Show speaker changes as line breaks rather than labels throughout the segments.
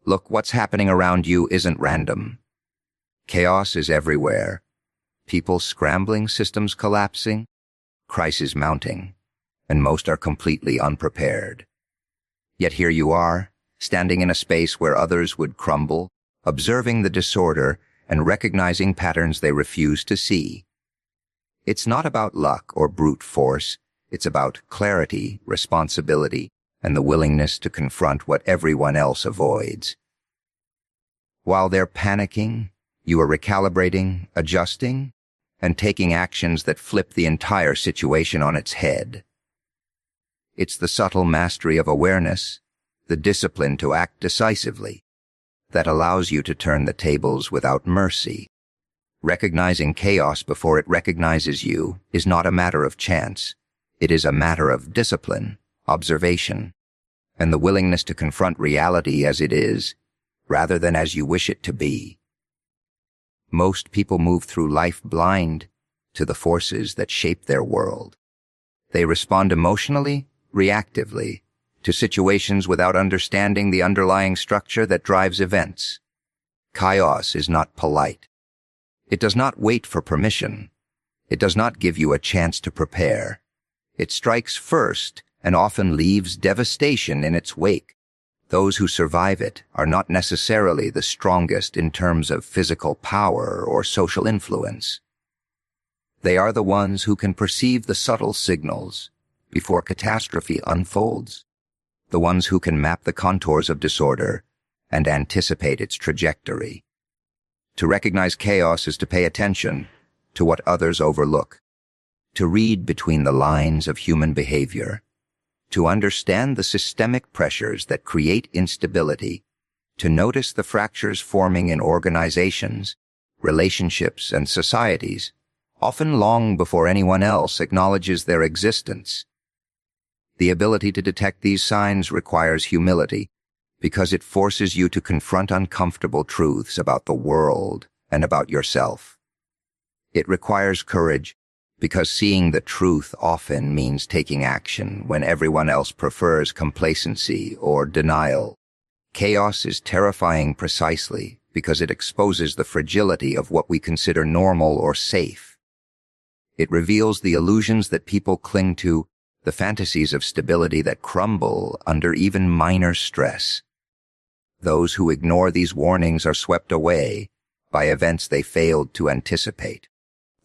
Look, what's happening around you isn't random. Chaos is everywhere. People scrambling, systems collapsing, crises mounting, and most are completely unprepared. Yet here you are, standing in a space where others would crumble, observing the disorder and recognizing patterns they refuse to see. It's not about luck or brute force. It's about clarity, responsibility, and the willingness to confront what everyone else avoids. While they're panicking, you are recalibrating, adjusting, and taking actions that flip the entire situation on its head. It's the subtle mastery of awareness, the discipline to act decisively, that allows you to turn the tables without mercy. Recognizing chaos before it recognizes you is not a matter of chance. It is a matter of discipline, observation, and the willingness to confront reality as it is, rather than as you wish it to be. Most people move through life blind to the forces that shape their world. They respond emotionally, reactively, to situations without understanding the underlying structure that drives events. Chaos is not polite. It does not wait for permission. It does not give you a chance to prepare. It strikes first and often leaves devastation in its wake. Those who survive it are not necessarily the strongest in terms of physical power or social influence. They are the ones who can perceive the subtle signals before catastrophe unfolds, the ones who can map the contours of disorder and anticipate its trajectory. To recognize chaos is to pay attention to what others overlook, to read between the lines of human behavior, to understand the systemic pressures that create instability, to notice the fractures forming in organizations, relationships, and societies, often long before anyone else acknowledges their existence. The ability to detect these signs requires humility, because it forces you to confront uncomfortable truths about the world and about yourself. It requires courage, because seeing the truth often means taking action when everyone else prefers complacency or denial. Chaos is terrifying precisely because it exposes the fragility of what we consider normal or safe. It reveals the illusions that people cling to, the fantasies of stability that crumble under even minor stress. Those who ignore these warnings are swept away by events they failed to anticipate.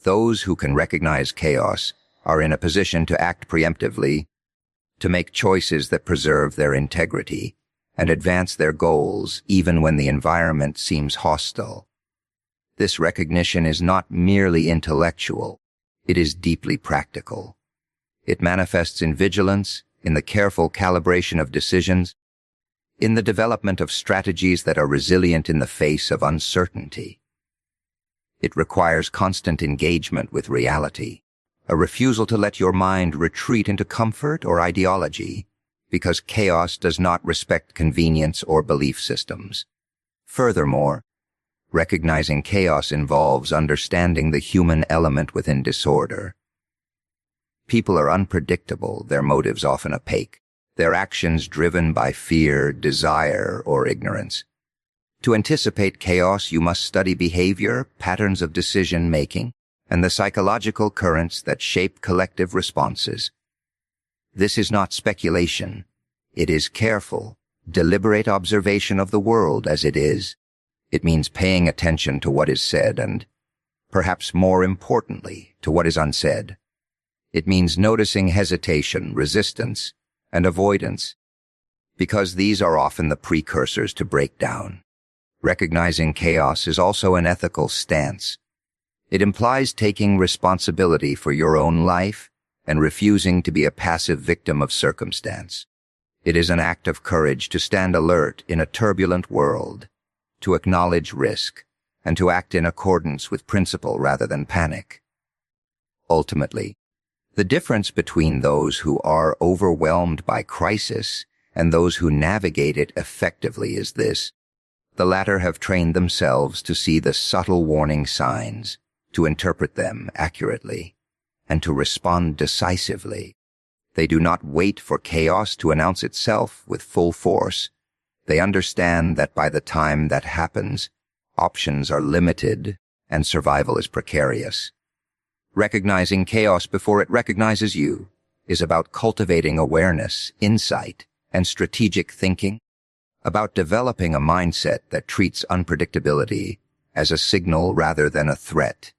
Those who can recognize chaos are in a position to act preemptively, to make choices that preserve their integrity and advance their goals even when the environment seems hostile. This recognition is not merely intellectual, it is deeply practical. It manifests in vigilance, in the careful calibration of decisions, in the development of strategies that are resilient in the face of uncertainty. It requires constant engagement with reality, a refusal to let your mind retreat into comfort or ideology, because chaos does not respect convenience or belief systems. Furthermore, recognizing chaos involves understanding the human element within disorder. People are unpredictable, their motives often opaque, their actions driven by fear, desire, or ignorance. To anticipate chaos, you must study behavior, patterns of decision-making, and the psychological currents that shape collective responses. This is not speculation. It is careful, deliberate observation of the world as it is. It means paying attention to what is said and, perhaps more importantly, to what is unsaid. It means noticing hesitation, resistance, and avoidance, because these are often the precursors to breakdown. Recognizing chaos is also an ethical stance. It implies taking responsibility for your own life and refusing to be a passive victim of circumstance. It is an act of courage to stand alert in a turbulent world, to acknowledge risk, and to act in accordance with principle rather than panic. Ultimately, the difference between those who are overwhelmed by crisis and those who navigate it effectively is this. The latter have trained themselves to see the subtle warning signs, to interpret them accurately, and to respond decisively. They do not wait for chaos to announce itself with full force. They understand that by the time that happens, options are limited and survival is precarious. Recognizing chaos before it recognizes you is about cultivating awareness, insight, and strategic thinking, about developing a mindset that treats unpredictability as a signal rather than a threat,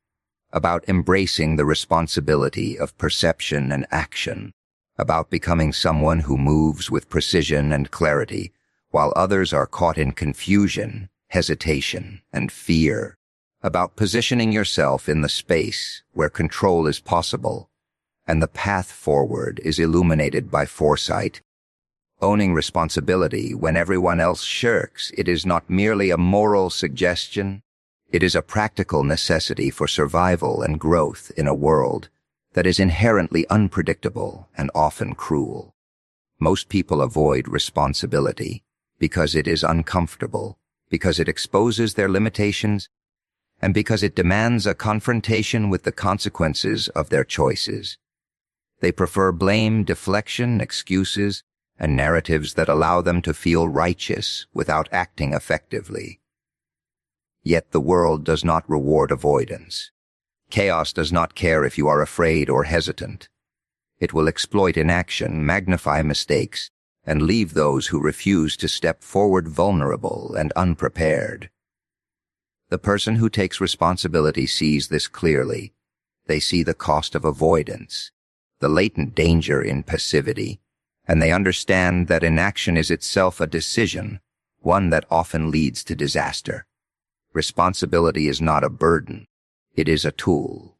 about embracing the responsibility of perception and action, about becoming someone who moves with precision and clarity while others are caught in confusion, hesitation, and fear, about positioning yourself in the space where control is possible and the path forward is illuminated by foresight. Owning responsibility when everyone else shirks, it is not merely a moral suggestion, it is a practical necessity for survival and growth in a world that is inherently unpredictable and often cruel. Most people avoid responsibility because it is uncomfortable, because it exposes their limitations, and because it demands a confrontation with the consequences of their choices. They prefer blame, deflection, excuses, and narratives that allow them to feel righteous without acting effectively. Yet the world does not reward avoidance. Chaos does not care if you are afraid or hesitant. It will exploit inaction, magnify mistakes, and leave those who refuse to step forward vulnerable and unprepared. The person who takes responsibility sees this clearly. They see the cost of avoidance, the latent danger in passivity, and they understand that inaction is itself a decision, one that often leads to disaster. Responsibility is not a burden. It is a tool.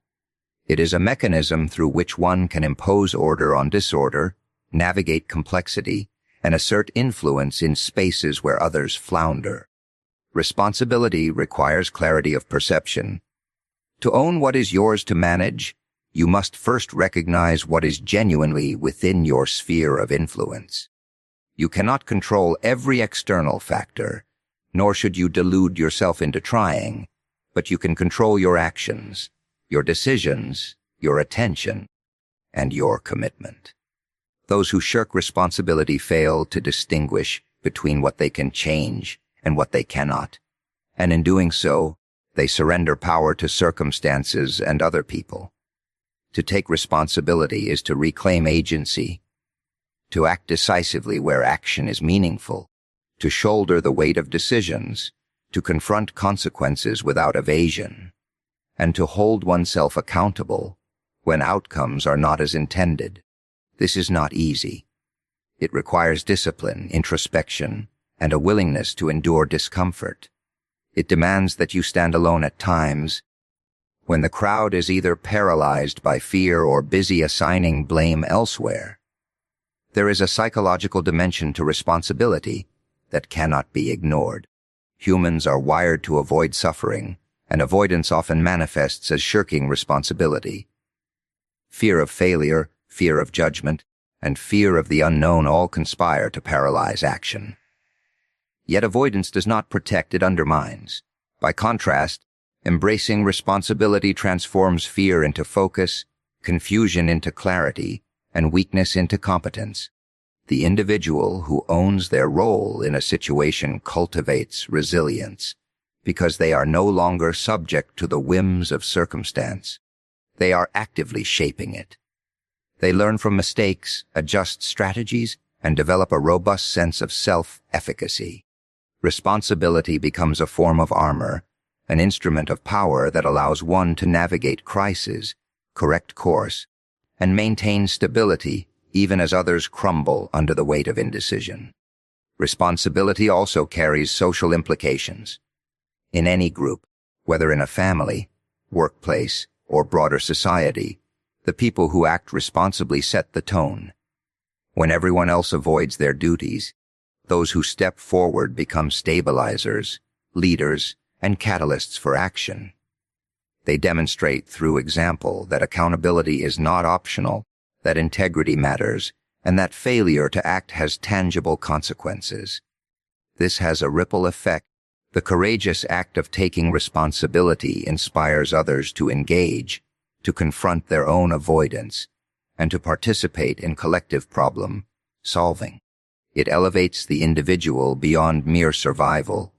It is a mechanism through which one can impose order on disorder, navigate complexity, and assert influence in spaces where others flounder. Responsibility requires clarity of perception. To own what is yours to manage, you must first recognize what is genuinely within your sphere of influence. You cannot control every external factor, nor should you delude yourself into trying, but you can control your actions, your decisions, your attention, and your commitment. Those who shirk responsibility fail to distinguish between what they can change and what they cannot, and in doing so, they surrender power to circumstances and other people. To take responsibility is to reclaim agency, to act decisively where action is meaningful, to shoulder the weight of decisions, to confront consequences without evasion, and to hold oneself accountable when outcomes are not as intended. This is not easy. It requires discipline, introspection, and a willingness to endure discomfort. It demands that you stand alone at times, when the crowd is either paralyzed by fear or busy assigning blame elsewhere. There is a psychological dimension to responsibility that cannot be ignored. Humans are wired to avoid suffering, and avoidance often manifests as shirking responsibility. Fear of failure, fear of judgment, and fear of the unknown all conspire to paralyze action. Yet avoidance does not protect, it undermines. By contrast, embracing responsibility transforms fear into focus, confusion into clarity, and weakness into competence. The individual who owns their role in a situation cultivates resilience, because they are no longer subject to the whims of circumstance. They are actively shaping it. They learn from mistakes, adjust strategies, and develop a robust sense of self-efficacy. Responsibility becomes a form of armor, an instrument of power that allows one to navigate crises, correct course, and maintain stability even as others crumble under the weight of indecision. Responsibility also carries social implications. In any group, whether in a family, workplace, or broader society, the people who act responsibly set the tone. When everyone else avoids their duties, those who step forward become stabilizers, leaders, and catalysts for action. They demonstrate through example that accountability is not optional, that integrity matters, and that failure to act has tangible consequences. This has a ripple effect. The courageous act of taking responsibility inspires others to engage, to confront their own avoidance, and to participate in collective problem solving. It elevates the individual beyond mere survival,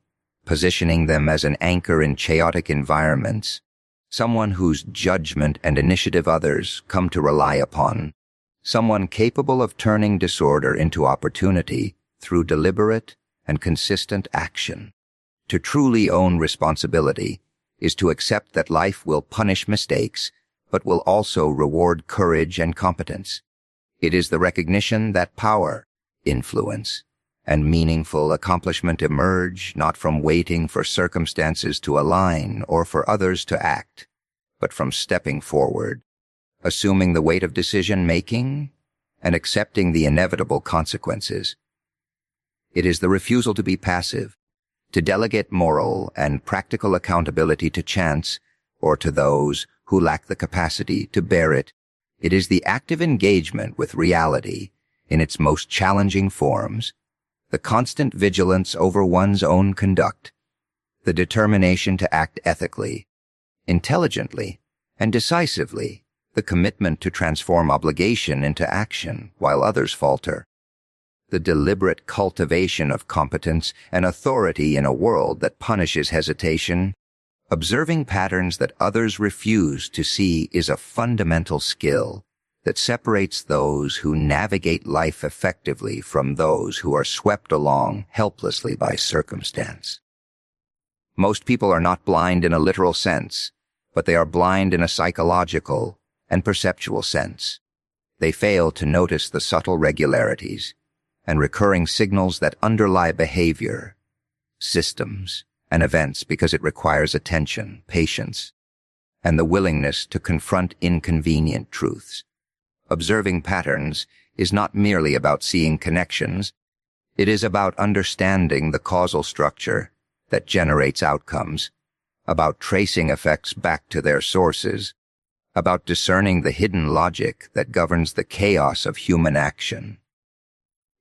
positioning them as an anchor in chaotic environments, someone whose judgment and initiative others come to rely upon, someone capable of turning disorder into opportunity through deliberate and consistent action. To truly own responsibility is to accept that life will punish mistakes, but will also reward courage and competence. It is the recognition that power, influence, and meaningful accomplishment emerge not from waiting for circumstances to align or for others to act, but from stepping forward, assuming the weight of decision-making, and accepting the inevitable consequences. It is the refusal to be passive, to delegate moral and practical accountability to chance or to those who lack the capacity to bear it. It is the active engagement with reality in its most challenging forms, the constant vigilance over one's own conduct, the determination to act ethically, intelligently, and decisively, the commitment to transform obligation into action while others falter, the deliberate cultivation of competence and authority in a world that punishes hesitation. Observing patterns that others refuse to see is a fundamental skill that separates those who navigate life effectively from those who are swept along helplessly by circumstance. Most people are not blind in a literal sense, but they are blind in a psychological and perceptual sense. They fail to notice the subtle regularities and recurring signals that underlie behavior, systems, and events because it requires attention, patience, and the willingness to confront inconvenient truths. Observing patterns is not merely about seeing connections. It is about understanding the causal structure that generates outcomes, about tracing effects back to their sources, about discerning the hidden logic that governs the chaos of human action.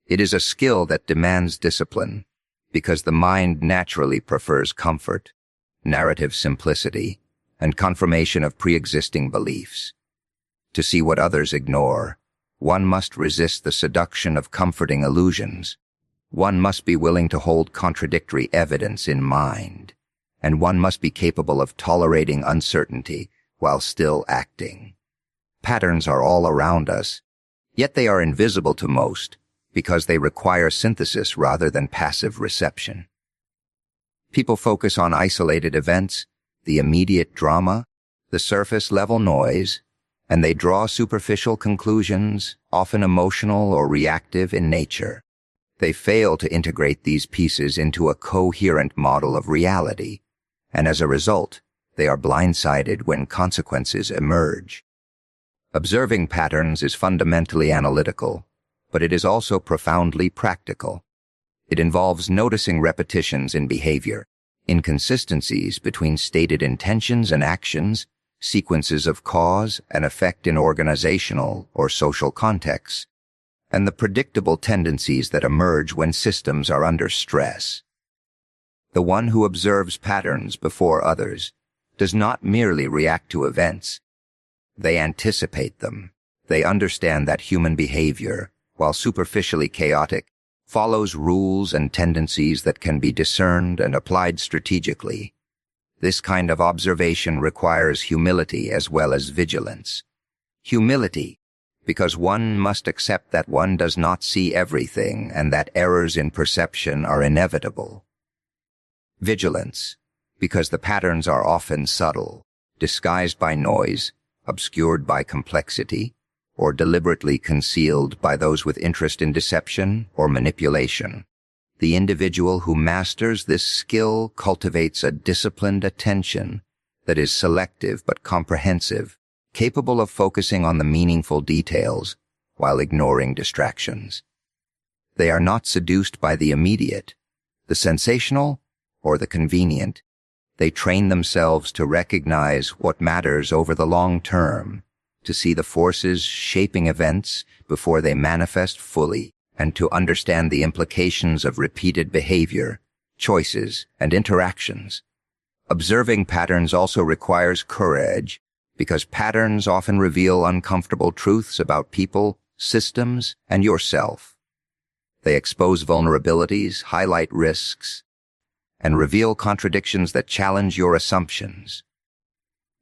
It is a skill that demands discipline, because the mind naturally prefers comfort, narrative simplicity, and confirmation of pre-existing beliefs. To see what others ignore, one must resist the seduction of comforting illusions. One must be willing to hold contradictory evidence in mind, and one must be capable of tolerating uncertainty while still acting. Patterns are all around us, yet they are invisible to most because they require synthesis rather than passive reception. People focus on isolated events, the immediate drama, the surface-level noise, and they draw superficial conclusions, often emotional or reactive in nature. They fail to integrate these pieces into a coherent model of reality, and as a result, they are blindsided when consequences emerge. Observing patterns is fundamentally analytical, but it is also profoundly practical. It involves noticing repetitions in behavior, inconsistencies between stated intentions and actions, sequences of cause and effect in organizational or social contexts, and the predictable tendencies that emerge when systems are under stress. The one who observes patterns before others does not merely react to events. They anticipate them. They understand that human behavior, while superficially chaotic, follows rules and tendencies that can be discerned and applied strategically. This kind of observation requires humility as well as vigilance. Humility, because one must accept that one does not see everything and that errors in perception are inevitable. Vigilance, because the patterns are often subtle, disguised by noise, obscured by complexity, or deliberately concealed by those with interest in deception or manipulation. The individual who masters this skill cultivates a disciplined attention that is selective but comprehensive, capable of focusing on the meaningful details while ignoring distractions. They are not seduced by the immediate, the sensational, or the convenient. They train themselves to recognize what matters over the long term, to see the forces shaping events before they manifest fully, and to understand the implications of repeated behavior, choices, and interactions. Observing patterns also requires courage, because patterns often reveal uncomfortable truths about people, systems, and yourself. They expose vulnerabilities, highlight risks, and reveal contradictions that challenge your assumptions.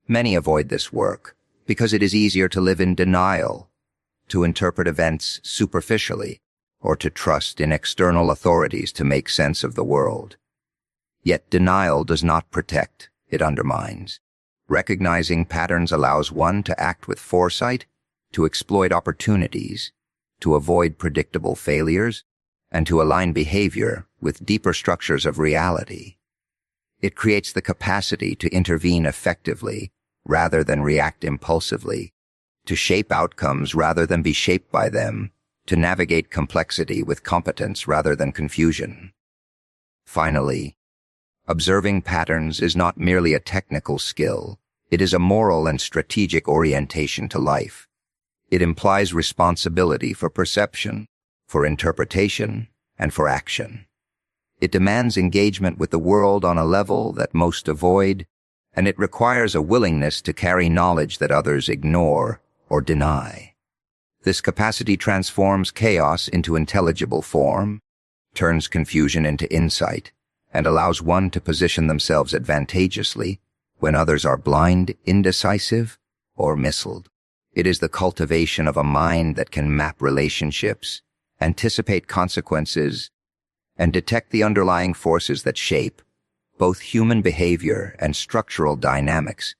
Many avoid this work because it is easier to live in denial, to interpret events superficially, or to trust in external authorities to make sense of the world. Yet denial does not protect, it undermines. Recognizing patterns allows one to act with foresight, to exploit opportunities, to avoid predictable failures, and to align behavior with deeper structures of reality. It creates the capacity to intervene effectively rather than react impulsively, to shape outcomes rather than be shaped by them, to navigate complexity with competence rather than confusion. Finally, observing patterns is not merely a technical skill. It is a moral and strategic orientation to life. It implies responsibility for perception, for interpretation, and for action. It demands engagement with the world on a level that most avoid, and it requires a willingness to carry knowledge that others ignore or deny. This capacity transforms chaos into intelligible form, turns confusion into insight, and allows one to position themselves advantageously when others are blind, indecisive, or misled. It is the cultivation of a mind that can map relationships, anticipate consequences, and detect the underlying forces that shape both human behavior and structural dynamics,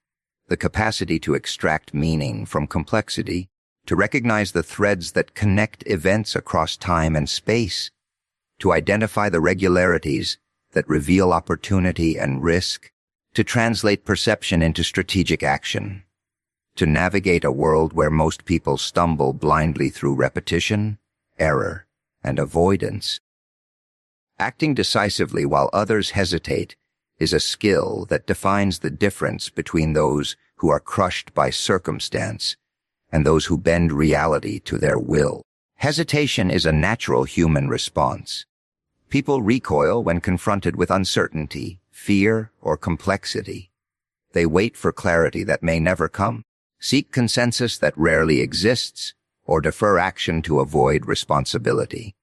the capacity to extract meaning from complexity, to recognize the threads that connect events across time and space, to identify the regularities that reveal opportunity and risk, to translate perception into strategic action, to navigate a world where most people stumble blindly through repetition, error, and avoidance. Acting decisively while others hesitate is a skill that defines the difference between those who are crushed by circumstance and those who bend reality to their will. Hesitation is a natural human response. People recoil when confronted with uncertainty, fear, or complexity. They wait for clarity that may never come, seek consensus that rarely exists, or defer action to avoid responsibility.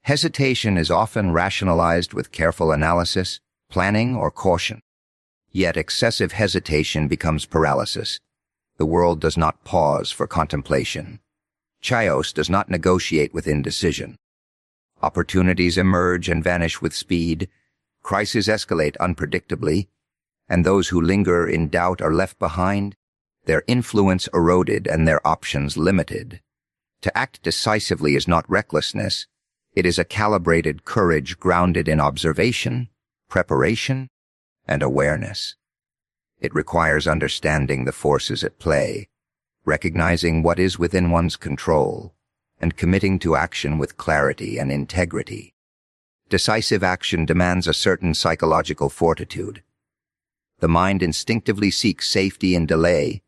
Hesitation is often rationalized with careful analysis, planning, or caution. Yet excessive hesitation becomes paralysis. The world does not pause for contemplation. Chaos does not negotiate with indecision. Opportunities emerge and vanish with speed. Crises escalate unpredictably, and those who linger in doubt are left behind, their influence eroded and their options limited. To act decisively is not recklessness. It is a calibrated courage grounded in observation, preparation, and awareness. It requires understanding the forces at play, recognizing what is within one's control, and committing to action with clarity and integrity. Decisive action demands a certain psychological fortitude. The mind instinctively seeks safety in delay,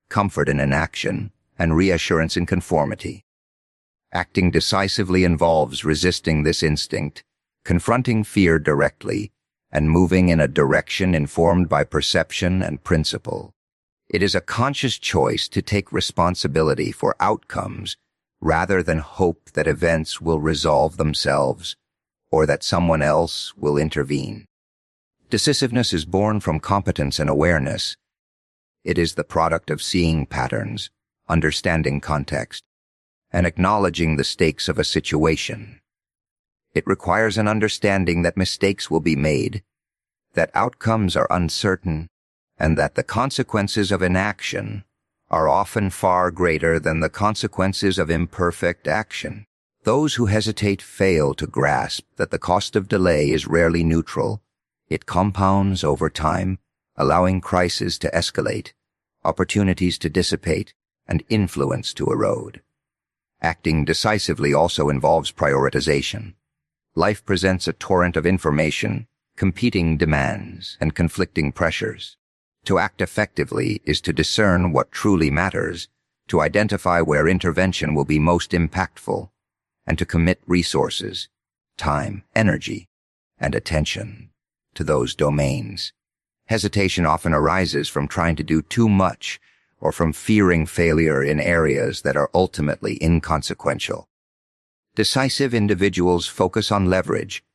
comfort in inaction, and reassurance in conformity. Acting decisively involves resisting this instinct, confronting fear directly, and moving in a direction informed by perception and principle. It is a conscious choice to take responsibility for outcomes rather than hope that events will resolve themselves or that someone else will intervene. Decisiveness is born from competence and awareness. It is the product of seeing patterns, understanding context, and acknowledging the stakes of a situation. It requires an understanding that mistakes will be made, that outcomes are uncertain, and that the consequences of inaction are often far greater than the consequences of imperfect action. Those who hesitate fail to grasp that the cost of delay is rarely neutral. It compounds over time, allowing crises to escalate, opportunities to dissipate, and influence to erode. Acting decisively also involves prioritization. Life presents a torrent of information, competing demands, and conflicting pressures. To act effectively is to discern what truly matters, to identify where intervention will be most impactful, and to commit resources, time, energy, and attention to those domains. Hesitation often arises from trying to do too much or from fearing failure in areas that are ultimately inconsequential. Decisive individuals focus on leverage,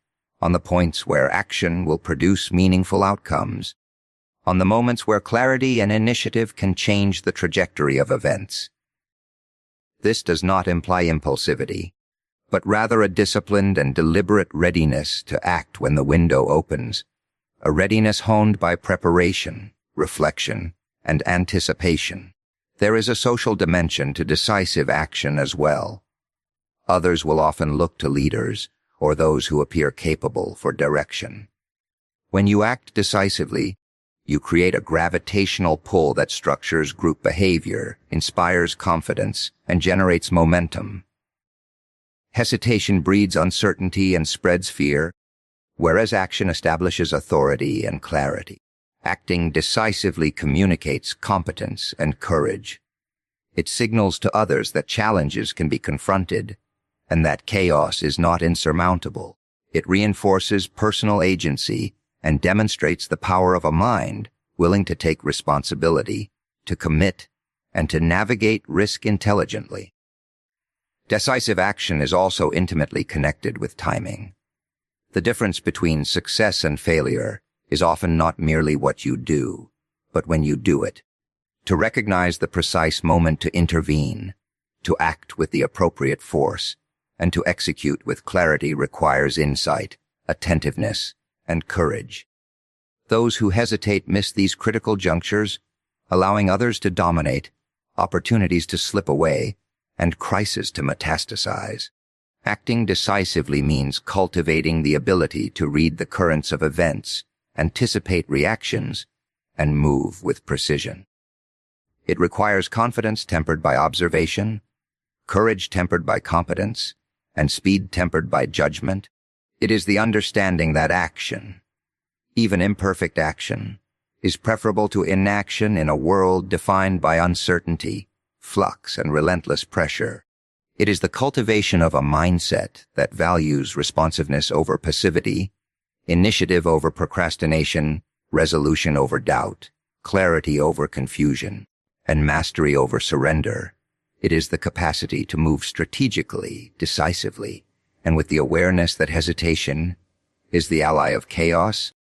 on the points where action will produce meaningful outcomes, on the moments where clarity and initiative can change the trajectory of events. This does not imply impulsivity, but rather a disciplined and deliberate readiness to act when the window opens, a readiness honed by preparation, reflection, and anticipation. There is a social dimension to decisive action as well. Others will often look to leaders or those who appear capable for direction. When you act decisively, you create a gravitational pull that structures group behavior, inspires confidence, and generates momentum. Hesitation breeds uncertainty and spreads fear, whereas action establishes authority and clarity. Acting decisively communicates competence and courage. It signals to others that challenges can be confronted and that chaos is not insurmountable. It reinforces personal agency and demonstrates the power of a mind willing to take responsibility, to commit, and to navigate risk intelligently. Decisive action is also intimately connected with timing. The difference between success and failure is often not merely what you do, but when you do it. To recognize the precise moment to intervene, to act with the appropriate force, and to execute with clarity requires insight, attentiveness, and courage. Those who hesitate miss these critical junctures, allowing others to dominate, opportunities to slip away, and crises to metastasize. Acting decisively means cultivating the ability to read the currents of events, anticipate reactions, and move with precision. It requires confidence tempered by observation, courage tempered by competence, and speed tempered by judgment. It is the understanding that action, even imperfect action, is preferable to inaction in a world defined by uncertainty, flux, and relentless pressure. It is the cultivation of a mindset that values responsiveness over passivity, initiative over procrastination, resolution over doubt, clarity over confusion, and mastery over surrender. It is the capacity to move strategically, decisively, and with the awareness that hesitation is the ally of chaos